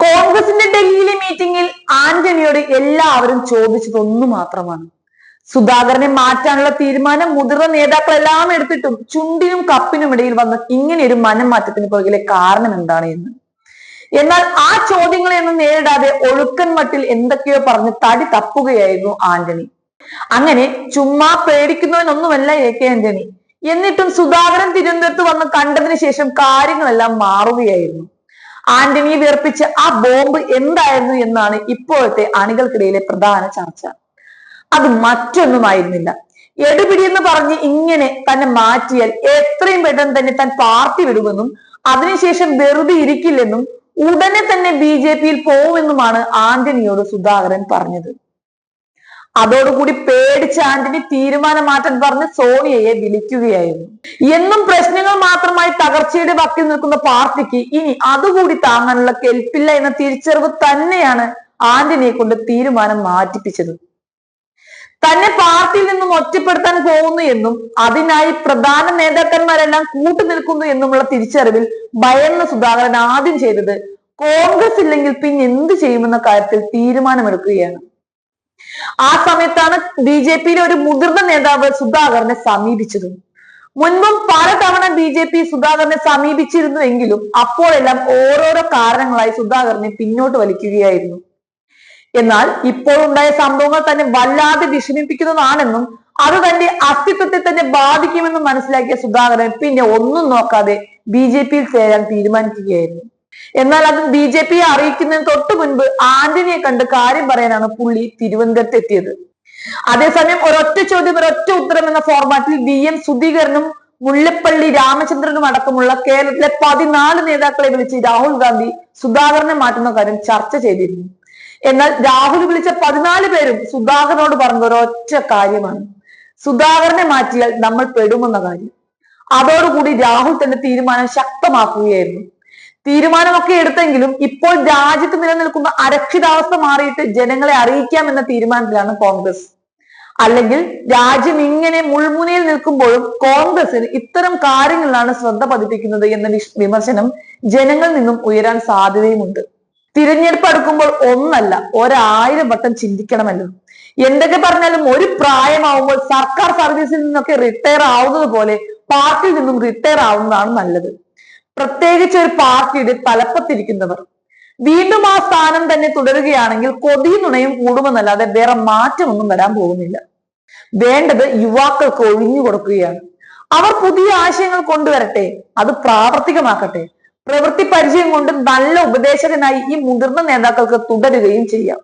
കോൺഗ്രസിന്റെ ഡൽഹിയിലെ മീറ്റിംഗിൽ ആന്റണിയോട് എല്ലാവരും ചോദിച്ചത് ഒന്നു മാത്രമാണ്. സുധാകരനെ മാറ്റാനുള്ള തീരുമാനം മുതിർന്ന നേതാക്കളെല്ലാം എടുത്തിട്ടും ചുണ്ടിനും കപ്പിനും ഇടയിൽ വന്ന ഇങ്ങനെ ഒരു മനം മാറ്റത്തിന് പുറകിലെ കാരണം എന്താണ് എന്ന്. എന്നാൽ ആ ചോദ്യങ്ങളെയൊന്നും നേരിടാതെ ഒഴുക്കൻ മട്ടിൽ എന്തൊക്കെയോ പറഞ്ഞ് തടി തപ്പുകയായിരുന്നു ആന്റണി. അങ്ങനെ ചുമ്മാ പേടിക്കുന്നവനൊന്നുമല്ല AK ആന്റണി. എന്നിട്ടും സുധാകരൻ തിരുവനന്തപുരത്ത് വന്ന് കണ്ടതിന് ശേഷം കാര്യങ്ങളെല്ലാം മാറുകയായിരുന്നു. ആന്റണിയെ വിറപ്പിച്ച ആ ബോംബ് എന്തായിരുന്നു എന്നാണ് ഇപ്പോഴത്തെ അണികൾക്കിടയിലെ പ്രധാന ചർച്ച. അത് മറ്റൊന്നുമായിരുന്നില്ല, എടുപിടി എന്ന് പറഞ്ഞ് ഇങ്ങനെ തന്നെ മാറ്റിയാൽ എത്രയും പെട്ടെന്ന് തന്നെ താൻ പാർട്ടി വിടുമെന്നും അതിനുശേഷം വെറുതെ ഇരിക്കില്ലെന്നും ഉടനെ തന്നെ BJP-യിൽ പോവുമെന്നുമാണ് ആന്റണിയോട് സുധാകരൻ പറഞ്ഞത്. അതോടുകൂടി പേടിച്ച ആന്റണി തീരുമാനം മാറ്റാൻ പറഞ്ഞ് സോണിയയെ വിളിക്കുകയായിരുന്നു. എന്നും പ്രശ്നങ്ങൾ മാത്രമായി തകർച്ചയുടെ വക്കിൽ നിൽക്കുന്ന പാർട്ടിക്ക് ഇനി അതുകൂടി താങ്ങാനുള്ള കെൽപ്പില്ല എന്ന തിരിച്ചറിവ് തന്നെയാണ് ആന്റണിയെ കൊണ്ട് തീരുമാനം മാറ്റിപ്പിച്ചത്. തന്നെ പാർട്ടിയിൽ നിന്നും ഒറ്റപ്പെടുത്താൻ പോകുന്നു എന്നും അതിനായി പ്രധാന നേതാക്കന്മാരെല്ലാം കൂട്ടുനിൽക്കുന്നു എന്നുമുള്ള തിരിച്ചറിവിൽ ഭയന്ന സുധാകരൻ ആദ്യം ചെയ്തത് കോൺഗ്രസ് ഇല്ലെങ്കിൽ പിന്നെ എന്ത് ചെയ്യുമെന്ന കാര്യത്തിൽ തീരുമാനമെടുക്കുകയാണ്. ആ സമയത്താണ് BJP-യിലെ ഒരു മുതിർന്ന നേതാവ് സുധാകരനെ സമീപിച്ചതും. മുൻപും പലതവണ BJP സുധാകരനെ സമീപിച്ചിരുന്നുവെങ്കിലും അപ്പോഴെല്ലാം ഓരോരോ കാരണങ്ങളായി സുധാകരനെ പിന്നോട്ട് വലിക്കുകയായിരുന്നു. എന്നാൽ ഇപ്പോൾ ഉണ്ടായ സംഭവങ്ങൾ തന്നെ വല്ലാതെ വിഷമിപ്പിക്കുന്നതാണെന്നും അത് തന്റെ അസ്തിത്വത്തെ തന്നെ ബാധിക്കുമെന്നും മനസ്സിലാക്കിയ സുധാകരൻ പിന്നെ ഒന്നും നോക്കാതെ BJP-യിൽ ചേരാൻ തീരുമാനിക്കുകയായിരുന്നു. എന്നാൽ അത് BJP-യെ അറിയിക്കുന്നതിന് തൊട്ടു മുൻപ് ആന്റണിയെ കണ്ട് കാര്യം പറയാനാണ് പുള്ളി തിരുവനന്തപുരത്ത് എത്തിയത്. അതേസമയം ഒരൊറ്റ ചോദ്യം ഒരൊറ്റ ഉത്തരം എന്ന ഫോർമാറ്റിൽ VM സുധീകരനും മുല്ലപ്പള്ളി രാമചന്ദ്രനും അടക്കമുള്ള കേരളത്തിലെ 14 നേതാക്കളെ വിളിച്ച് രാഹുൽ ഗാന്ധി സുധാകരനെ മാറ്റുന്ന കാര്യം ചർച്ച ചെയ്തിരുന്നു. എന്നാൽ രാഹുൽ വിളിച്ച 14 പേരും സുധാകരനോട് പറഞ്ഞ ഒരൊറ്റ കാര്യമാണ്, സുധാകരനെ മാറ്റിയാൽ നമ്മൾ പെടുമെന്ന കാര്യം. അതോടുകൂടി രാഹുൽ തന്റെ തീരുമാനം ശക്തമാക്കുകയായിരുന്നു. തീരുമാനമൊക്കെ എടുത്തെങ്കിലും ഇപ്പോൾ രാജ്യത്ത് നിലനിൽക്കുന്ന അരക്ഷിതാവസ്ഥ മാറിയിട്ട് ജനങ്ങളെ അറിയിക്കാം എന്ന തീരുമാനത്തിലാണ് കോൺഗ്രസ്. അല്ലെങ്കിൽ രാജ്യം ഇങ്ങനെ മുൾമുനയിൽ നിൽക്കുമ്പോഴും കോൺഗ്രസിന് ഇത്തരം കാര്യങ്ങളിലാണ് ശ്രദ്ധ പതിപ്പിക്കുന്നത് എന്ന വിമർശനം ജനങ്ങളിൽ നിന്നും ഉയരാൻ സാധ്യതയുമുണ്ട്. തിരഞ്ഞെടുപ്പ് അടുക്കുമ്പോൾ ഒന്നല്ല 1000 വട്ടം ചിന്തിക്കണമല്ലോ. എന്തൊക്കെ പറഞ്ഞാലും ഒരു പ്രായമാവുമ്പോൾ സർക്കാർ സർവീസിൽ നിന്നൊക്കെ റിട്ടയർ ആവുന്നത് പോലെ പാർട്ടിയിൽ നിന്നും റിട്ടയർ ആവുന്നതാണ് നല്ലത്. പ്രത്യേകിച്ച് ഒരു പാർട്ടിയുടെ തലപ്പത്തിരിക്കുന്നവർ വീണ്ടും ആ സ്ഥാനം തന്നെ തുടരുകയാണെങ്കിൽ കൊതിയും നുണയും കൂടുമെന്നല്ലാതെ വേറെ മാറ്റമൊന്നും വരാൻ പോകുന്നില്ല. വേണ്ടത് യുവാക്കൾക്ക് ഒഴിഞ്ഞു കൊടുക്കുകയാണ്. അവർ പുതിയ ആശയങ്ങൾ കൊണ്ടുവരട്ടെ, അത് പ്രാവർത്തികമാക്കട്ടെ. പ്രവൃത്തി പരിചയം കൊണ്ട് നല്ല ഉപദേശകനായി ഈ മുതിർന്ന നേതാക്കൾക്ക് തുടരുകയും ചെയ്യാം.